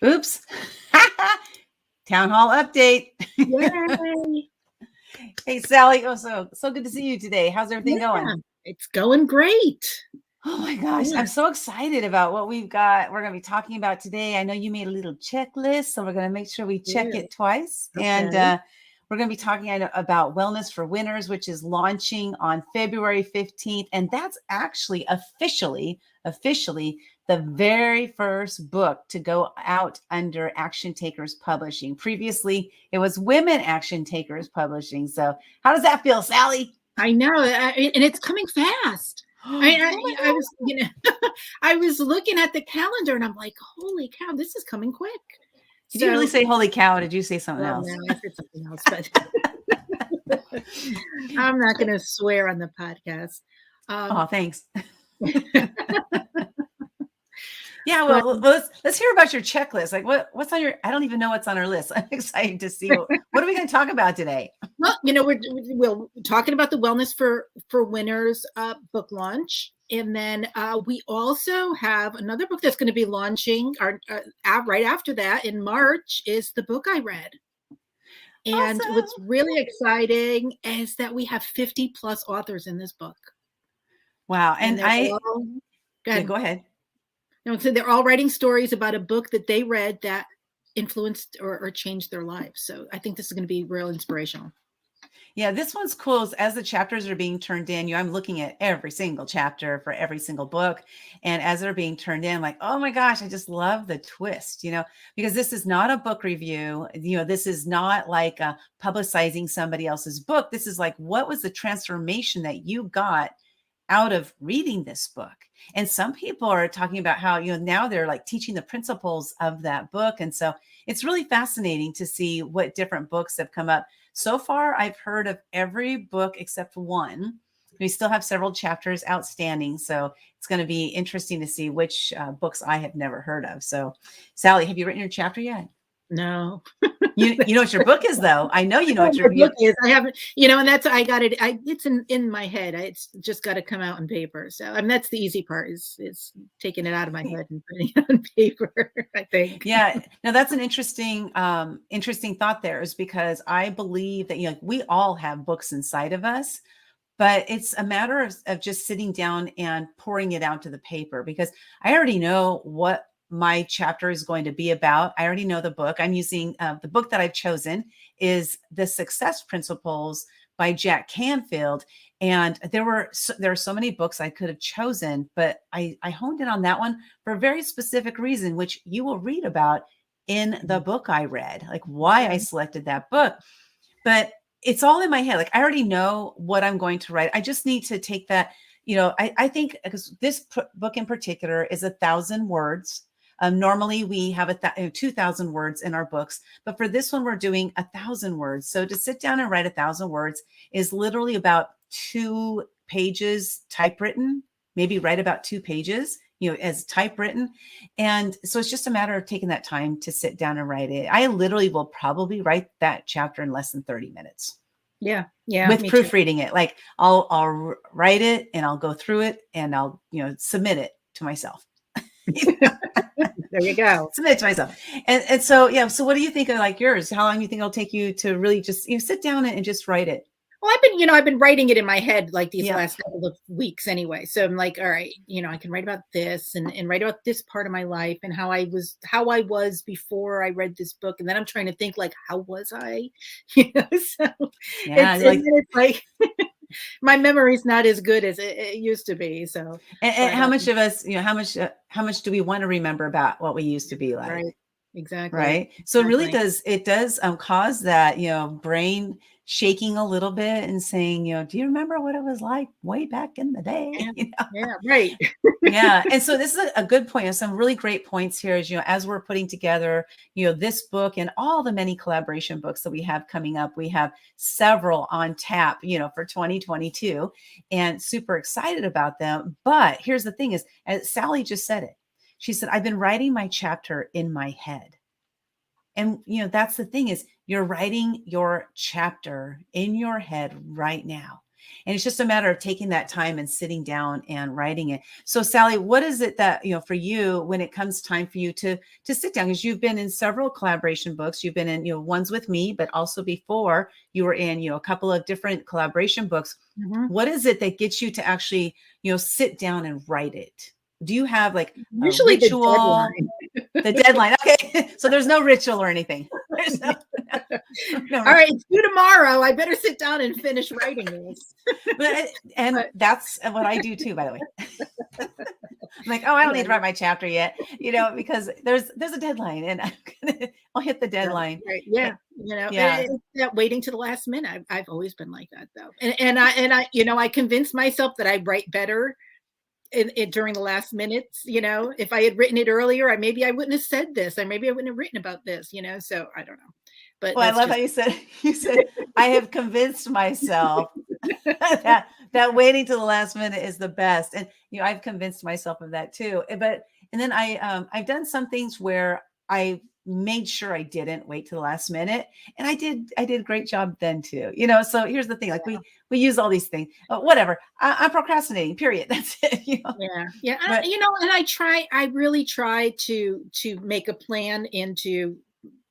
Oops. Town hall update. Yay. Hey, Sally. Oh, so good to see you today. How's everything Yeah, going? it's going great. Oh my gosh, Yeah. I'm so excited about what we've got. We're going to be talking about today. I know you made a little checklist, so we're going to make sure we check Yeah. it twice. And Okay. we're going to be talking about Wellness for Winners, which is launching on February 15th. And that's actually officially the very first book to go out under Action Takers Publishing. Previously, it was Women Action Takers Publishing. So how does that feel, Sally? I know, and it's coming fast. I, Oh my I, I was, I was looking at the calendar, and I'm like, "Holy cow, this is coming quick!" Did you really So, say holy cow? Or did you say something well, else? no, I said something else, but I'm not going to swear on the podcast. Oh, Um, thanks. Yeah, but well, let's hear about your checklist. Like what's on your, I don't even know what's on our list. I'm excited to see what are we going to talk about today? well, we're talking about the Wellness for Winners book launch, and then we also have another book that's going to be launching right after that in March. Is the book I read, and what's Awesome. really exciting is that we have 50 plus authors in this book, Wow. and And they're all yeah, good. go ahead. No, so they're all writing stories about a book that they read that influenced or changed their lives. So I think this is going to be real inspirational. Yeah, this one's cool. As the chapters are being turned in, I'm looking at every single chapter for every single book. And as they're being turned in, like, oh my gosh, I just love the twist, because this is not a book review. This is not like publicizing somebody else's book. This is like, what was the transformation that you got out of reading this book? And some people are talking about how, now they're like teaching the principles of that book. And so it's really fascinating to see what different books have come up. So far, I've heard of every book except one. We still have several chapters outstanding. So it's going to be interesting to see which books I have never heard of. So, Sally, have you written your chapter yet? No. You know what your book is, though. I know you know what My book your is. I haven't, and that's I got it. It's in my head. It's just got to come out on paper. So that's the easy part is taking it out of my head and putting it on paper. I think. Yeah. Now that's an interesting thought there, is because I believe that we all have books inside of us, but it's a matter of just sitting down and pouring it out to the paper, because I already know what my chapter is going to be about. I already know the book. I'm using the book that I've chosen is The Success Principles by Jack Canfield. And there are so many books I could have chosen, but I honed in on that one for a very specific reason, which you will read about in the book I read, like why I selected that book. But it's all in my head. Like I already know what I'm going to write. I just need to take that, I think because this book in particular is 1,000 words. Normally we have 2,000 words in our books, but for this one, we're doing 1,000 words. So to sit down and write 1,000 words is literally about 2 pages typewritten, maybe write about 2 pages, as typewritten. And so it's just a matter of taking that time to sit down and write it. I literally will probably write that chapter in less than 30 minutes. Yeah. With Me too. proofreading it. Like I'll write it and I'll go through it and I'll, submit it to myself. There you go. Submit it to myself. And so, yeah. So what do you think of like yours? How long do you think it'll take you to really just, sit down and just write it? Well, I've been writing it in my head like these Yeah. last couple of weeks anyway. So I'm like, all right, I can write about this and write about this part of my life and how I was before I read this book. And then I'm trying to think like, how was I? So Yeah. it's like my memory's not as good as it used to be. So, and how much of us, how much do we want to remember about what we used to be like? right. Exactly. Right. So it really Exactly. does cause that, brain shaking a little bit and saying, do you remember what it was like way back in the day? Yeah. Yeah. Right. Yeah. And so this is a good point. And some really great points here is, as we're putting together, this book and all the many collaboration books that we have coming up, we have several on tap, for 2022 and super excited about them. But here's the thing is, as Sally just said it, she said, I've been writing my chapter in my head. And, that's the thing is you're writing your chapter in your head right now. And it's just a matter of taking that time and sitting down and writing it. So Sally, what is it that, for you, when it comes time for you to sit down, because you've been in several collaboration books, you've been in, ones with me, but also before you were in, a couple of different collaboration books. Mhm. What is it that gets you to actually, sit down and write it? Do you have like a Usually the ritual? deadline. The deadline. Okay. So there's no ritual or anything. There's no All right, it's due tomorrow. I better sit down and finish writing this. And But that's what I do too, by the way. I'm like, oh, I don't need to write my chapter yet, because there's a deadline, and I'll hit the deadline. right, yeah, Yeah. it's that waiting to the last minute. I've always been like that though, and I I convinced myself that I write better during the last minutes. If I had written it earlier, maybe I wouldn't have said this, or maybe I wouldn't have written about this. So I don't know, but Well, I that's love how just you said, I have convinced myself that waiting till the last minute is the best. And, I've convinced myself of that too. And then I've done some things where I made sure I didn't wait till the last minute. And I did a great job then too, so here's the thing, like we use all these things, whatever. I'm procrastinating, period. That's it. yeah. But And I really try to make a plan into,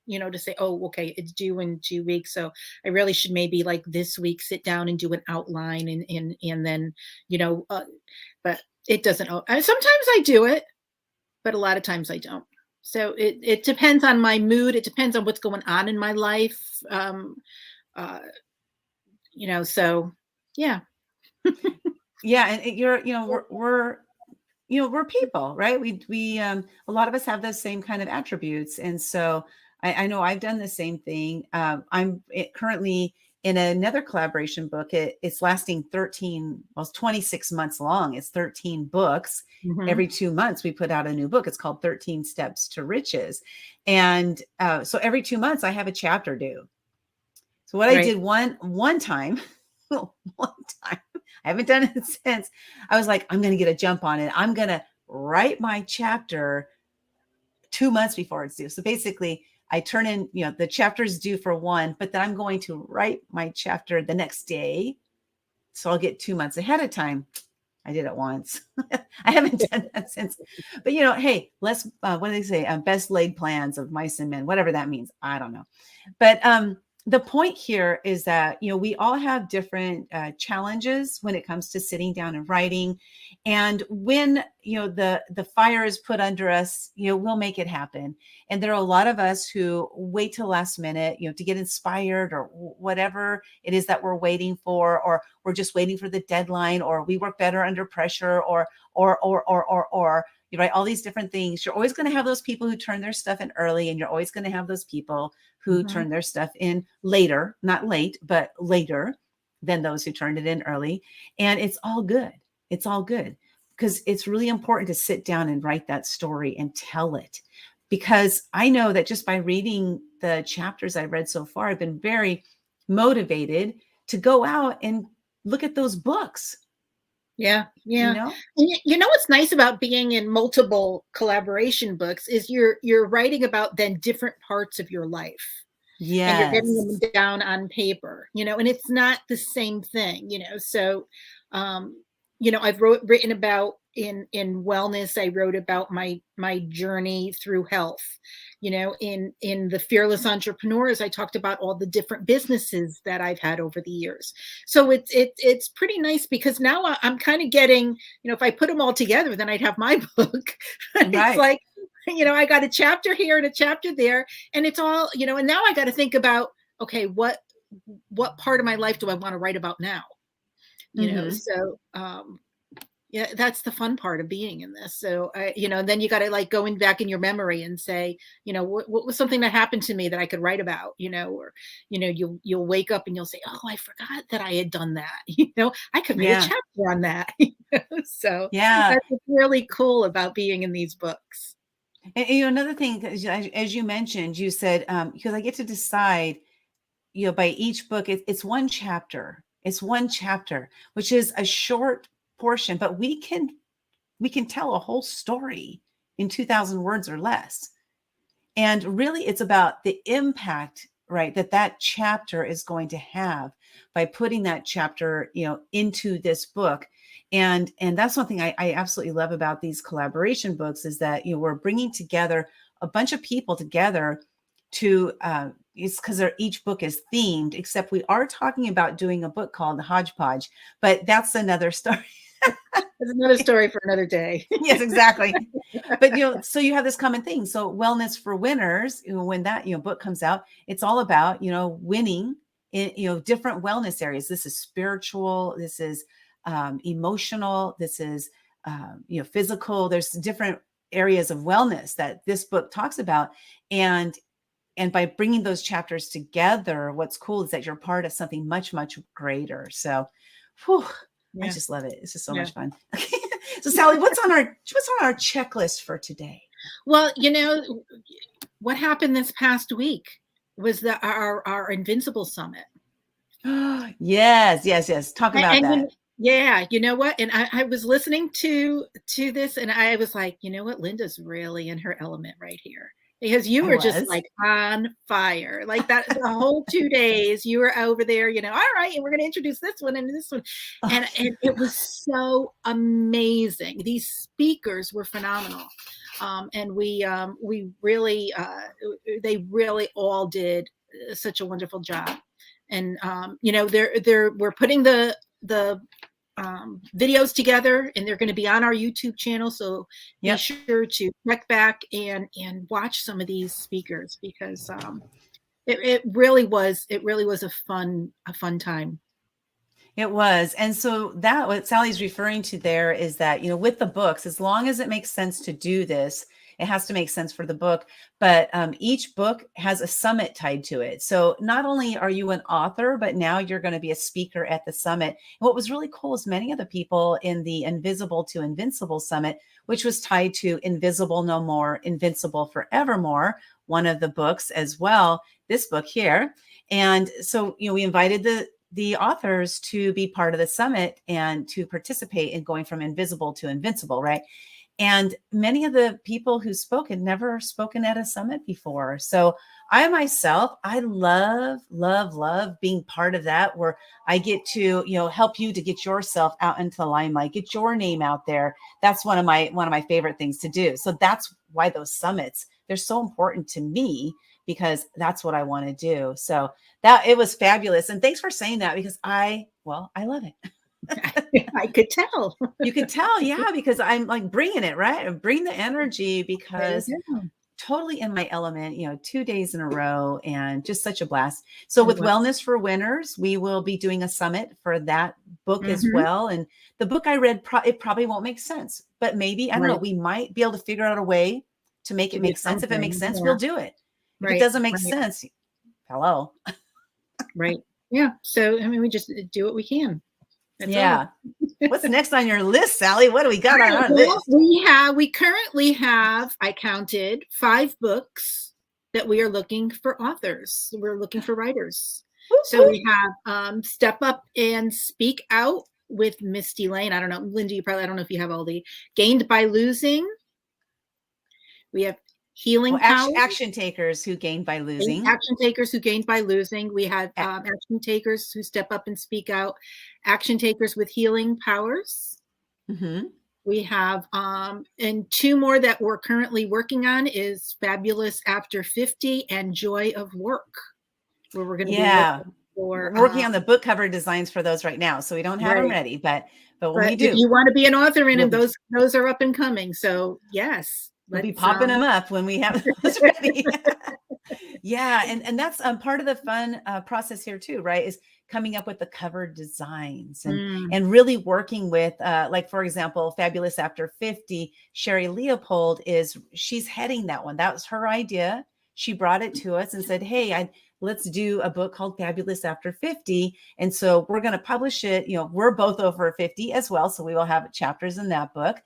to say, oh, okay, it's due in 2 weeks. So I really should maybe like this week sit down and do an outline and then, but it doesn't, sometimes I do it, but a lot of times I don't. So it depends on my mood. It depends on what's going on in my life. Uh, so yeah. yeah, and we're people, right? A lot of us have those same kind of attributes. And so I know I've done the same thing. I'm currently in another collaboration book. It's lasting 13, well, it's 26 months long. It's 13 books. Mhm. Every 2 months, we put out a new book. It's called 13 Steps to Riches. And so every 2 months, I have a chapter due. So what I Right. did one time, one time, I haven't done it since. I was like, I'm going to get a jump on it. I'm going to write my chapter 2 months before it's due. So basically, I turn in, the chapter's due for one, but then I'm going to write my chapter the next day. So I'll get 2 months ahead of time. I did it once. I haven't done that since. But hey, let's what do they say? Best laid plans of mice and men, whatever that means. I don't know. But the point here is that we all have different challenges when it comes to sitting down and writing. And when the fire is put under us, we'll make it happen. And there are a lot of us who wait till last minute, to get inspired, or whatever it is that we're waiting for, or we're just waiting for the deadline, or we work better under pressure, or you write all these different things. You're always going to have those people who turn their stuff in early, and you're always going to have those people who turn their stuff in later, not late, but later than those who turned it in early. And it's all good. It's all good, because it's really important to sit down and write that story and tell it. Because I know that just by reading the chapters I've read so far, I've been very motivated to go out and look at those books. Yeah. You know? And what's nice about being in multiple collaboration books is you're writing about then different parts of your life. And you're getting Yes. them down on paper, and it's not the same thing. So I've written about in wellness. I wrote about my journey through health. In the Fearless Entrepreneurs, I talked about all the different businesses that I've had over the years. So it's pretty nice, because now I'm kind of getting, if I put them all together, then I'd have my book. It's Right. like, I got a chapter here and a chapter there, and it's all, and now I got to think about, okay, what part of my life do I want to write about now? So yeah, that's the fun part of being in this. So then you got to like going back in your memory and say, what was something that happened to me that I could write about, or you'll wake up and you'll say, oh, I forgot that I had done that. I could write a Yeah. chapter on that. So Yeah. that's what's really cool about being in these books. And, another thing, as you mentioned, you said, because I get to decide, by each book, it's one chapter. It's one chapter, which is a short portion, but we can tell a whole story in 2,000 words or less. And really, it's about the impact, right, that chapter is going to have. by putting that chapter, into this book. And that's one thing I absolutely love about these collaboration books is that, we're bringing together a bunch of people together to, it's because each book is themed, except we are talking about doing a book called Hodgepodge, but that's another story. That's another story for another day. Yes, exactly. But, so you have this common thing. So Wellness for Winners, when that, book comes out, it's all about, winning in, different wellness areas. This is spiritual. This is emotional. This is, physical. There's different areas of wellness that this book talks about. And by bringing those chapters together, what's cool is that you're part of something much, much greater. So, whew, I just love it. It's just so much fun. So Sally, what's on our checklist for today? Well, what happened this past week was our Invincible Summit. Yes. Talk about that. Yeah, you know what? And I was listening to this and I was like, you know what? Linda's really in her element right here. Because you were just like on fire, like that the whole 2 days you were over there, all right, and we're going to introduce this one and this one. And it was so amazing. These speakers were phenomenal. And we really, they really all did such a wonderful job. And, we're putting the videos together and they're going to be on our YouTube channel. So be sure to check back and watch some of these speakers because it really was a fun time. It was. And so that what Sally's referring to there is that, with the books, as long as it makes sense to do this, it has to make sense for the book, but each book has a summit tied to it. So not only are you an author, but now you're going to be a speaker at the summit. And what was really cool is many of the people in the Invisible to Invincible Summit, which was tied to Invisible No More, Invincible Forevermore, one of the books as well, this book here. And so, we invited the authors to be part of the summit and to participate in going from invisible to invincible, right? And many of the people who spoke had never spoken at a summit before. So I myself, I love being part of that, where I get to, help you to get yourself out into the limelight, get your name out there. That's one of my favorite things to do. So that's why those summits, they're so important to me, because that's what I want to do. So that it was fabulous. And thanks for saying that, because I love it. I could tell. You could tell, because I'm like bringing it, right? Bring the energy, because totally in my element, 2 days in a row, and just such a blast. So with Wellness for Winners, we will be doing a summit for that book as well. And the book I read, it probably won't make sense, but maybe, I don't know, we might be able to figure out a way to make it make sense. If it makes sense, we'll do it. If it doesn't make sense, hello. Right. Yeah. So, I mean, we just do what we can. That's What's next on your list, Sally? What do we got on our list? We currently have, I counted 5 books that we are looking for authors. We're looking for writers. So we have Step Up and Speak Out with Misty Lane. I don't know, Linda, I don't know if you have all the Gained by Losing. We have Healing Power. Action Takers Who Gained by Losing. Action Takers Who Gained by Losing. We had Action Takers Who Step Up and Speak Out. Action Takers with Healing Powers. Mm-hmm. We have, and 2 more that we're currently working on is Fabulous After 50 and Joy of Work, where we're going to be working on the book cover designs for those right now. So we don't have them ready, but when we do. If you want to be an author in them, those are up and coming. So yes. We'll be popping them up when we have those ready. And that's part of the fun process here too, right? Is coming up with the cover designs and really working with, like, for example, Fabulous After 50, Sherry Leopold she's heading that one. That was her idea. She brought it to us and said, hey, let's do a book called Fabulous After 50. And so we're going to publish it. We're both over 50 as well. So we will have chapters in that book.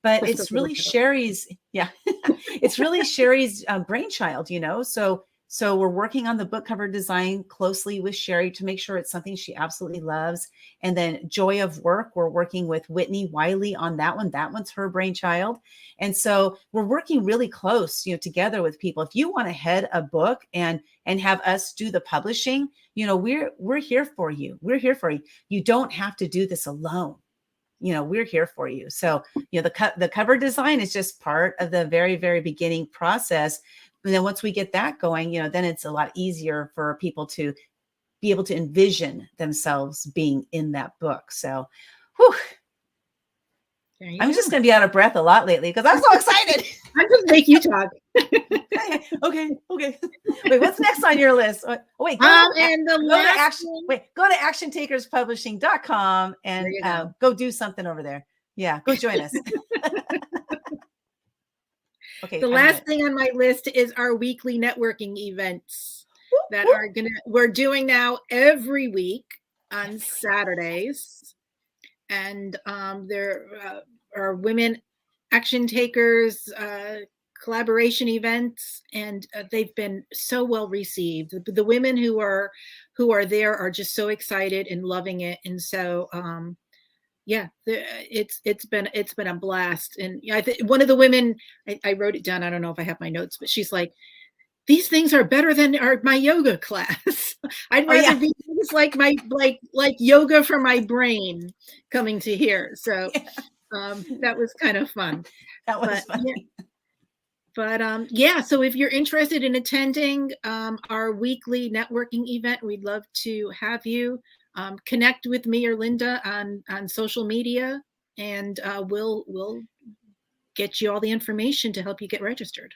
But it's really Sherry's, it's really Sherry's brainchild, So So we're working on the book cover design closely with Sherry to make sure it's something she absolutely loves. And then Joy of Work, we're working with Whitney Wiley on that one. That one's her brainchild. And so we're working really close, together with people. If you want to head a book and have us do the publishing, we're here for you. We're here for you. You don't have to do this alone. We're here for you. So, the cover design is just part of the very, very beginning process. And then once we get that going, then it's a lot easier for people to be able to envision themselves being in that book. So, whew, I'm just going to be out of breath a lot lately because I'm so excited. I'm just make you talk. Okay. Wait, what's next on your list? Oh, wait, go to actiontakerspublishing.com and go do something over there. Yeah, go join us. Okay. The last thing on my list is our weekly networking events that we're doing now every week on Saturdays. And there are women action takers collaboration events, and they've been so well received. The women who are there are just so excited and loving it. And so it's been a blast. And I think one of the women, I wrote it down, I don't know if I have my notes, but she's like, these things are better than my yoga class. I'd rather be just like yoga for my brain coming to here. So that was kind of fun. That was funny. So if you're interested in attending our weekly networking event, we'd love to have you connect with me or Linda on social media, and we'll get you all the information to help you get registered.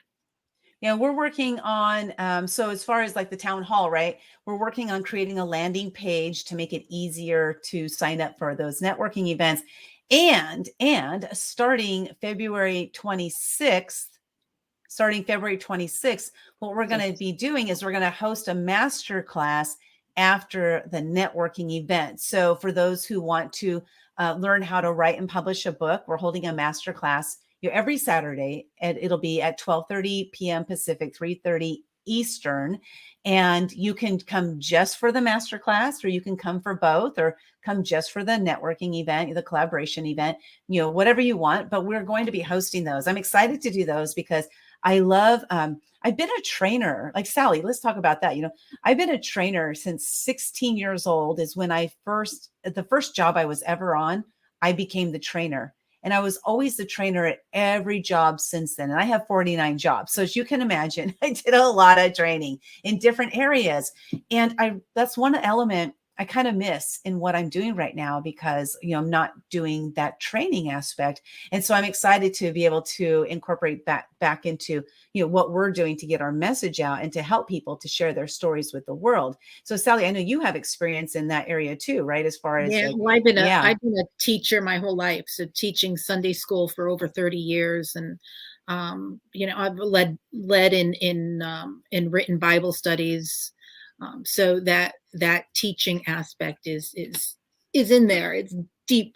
Yeah, we're working on, so as far as like the town hall, right? We're working on creating a landing page to make it easier to sign up for those networking events. And starting February 26th, what we're going to be doing is we're going to host a master class after the networking event. So for those who want to learn how to write and publish a book, we're holding a master class every Saturday, and it'll be at 12:30 p.m. Pacific, 3:30 Eastern. And you can come just for the master class, or you can come for both, or come just for the networking event, the collaboration event, whatever you want. But we're going to be hosting those. I'm excited to do those because I love, I've been a trainer, like Sally, let's talk about that. I've been a trainer since 16 years old is when the first job I was ever on, I became the trainer. And I was always the trainer at every job since then. And I have 49 jobs. So as you can imagine, I did a lot of training in different areas. And that's one element I kind of miss in what I'm doing right now because, I'm not doing that training aspect. And so I'm excited to be able to incorporate that back into, what we're doing to get our message out and to help people to share their stories with the world. So Sally, I know you have experience in that area too, right? As far as I've been a teacher my whole life. So teaching Sunday school for over 30 years. And, I've led in written Bible studies. So that teaching aspect is in there. It's deep.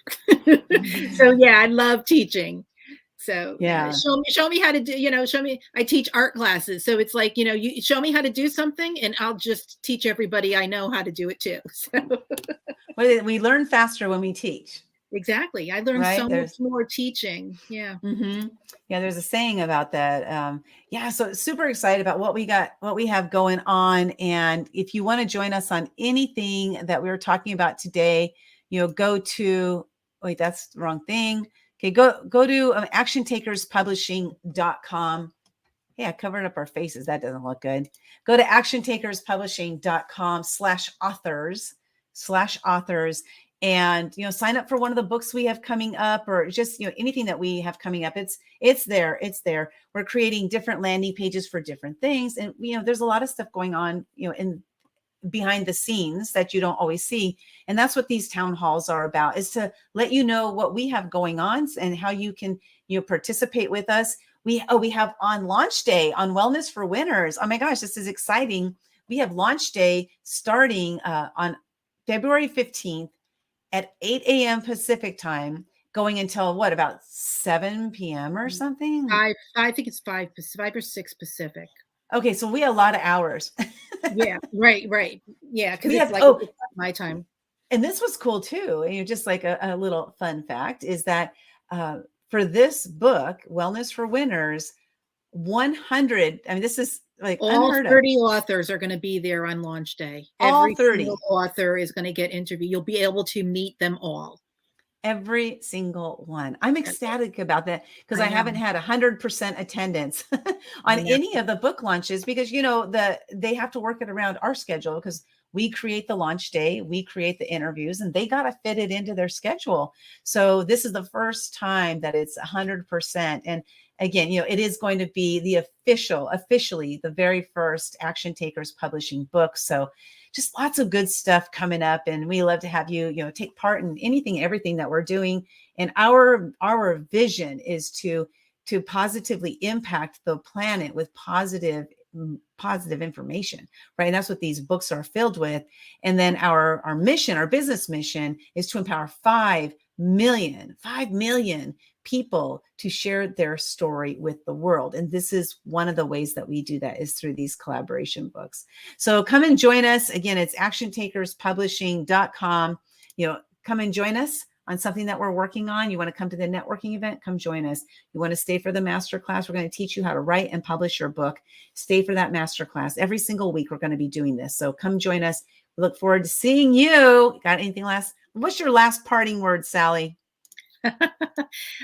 So I love teaching. So show me how to do, I teach art classes. So it's like, you show me how to do something and I'll just teach everybody I know how to do it too. So we learn faster when we teach. Exactly. I learned so much more teaching. Yeah. Mm-hmm. Yeah. There's a saying about that. So super excited about what we have going on. And if you want to join us on anything that we were talking about today, go to, wait, that's the wrong thing. Okay. Go to actiontakerspublishing.com. Yeah. I covered up our faces. That doesn't look good. Go to actiontakerspublishing.com/authors. And, sign up for one of the books we have coming up, or just, anything that we have coming up. It's there. We're creating different landing pages for different things. And, there's a lot of stuff going on, in behind the scenes that you don't always see. And that's what these town halls are about, is to let you know what we have going on and how you can, participate with us. We have on launch day on Wellness for Winners. Oh my gosh, this is exciting. We have launch day starting on February 15th. At 8 a.m. Pacific time, going until about 7 p.m. or something? I think it's 5 or 6 Pacific. Okay, so we have a lot of hours. Yeah, right. Yeah, because We it's have, like oh, it's my time. and this was cool too. And just like a little fun fact is that for this book, Wellness for Winners, 100, I mean, this is like All unheard of. 30 authors are going to be there on launch day. All Every single 30. author is going to get interviewed. You'll be able to meet them all. Every single one. I'm That's ecstatic about that because I I know. haven't had 100% attendance I on know. any of the book launches because they have to work it around our schedule because we create the launch day, we create the interviews, and they got to fit it into their schedule. So this is the first time that it's 100%. And again, it is going to be the officially the very first Action Takers publishing book. So just lots of good stuff coming up, and we love to have you take part in anything, everything that we're doing. And our vision is to positively impact the planet with positive information, right? And that's what these books are filled with. And then our mission, our business mission, is to empower 5 million people to share their story with the world. And this is one of the ways that we do that is through these collaboration books. So come and join us. Again, it's actiontakerspublishing.com. Come and join us on something that we're working on. You want to come to the networking event, come join us. You want to stay for the masterclass, we're going to teach you how to write and publish your book. Stay for that masterclass. Every single week, we're going to be doing this. So come join us. We look forward to seeing you. Got anything last? What's your last parting word, Sally?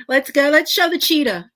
Let's go. Let's show the cheetah.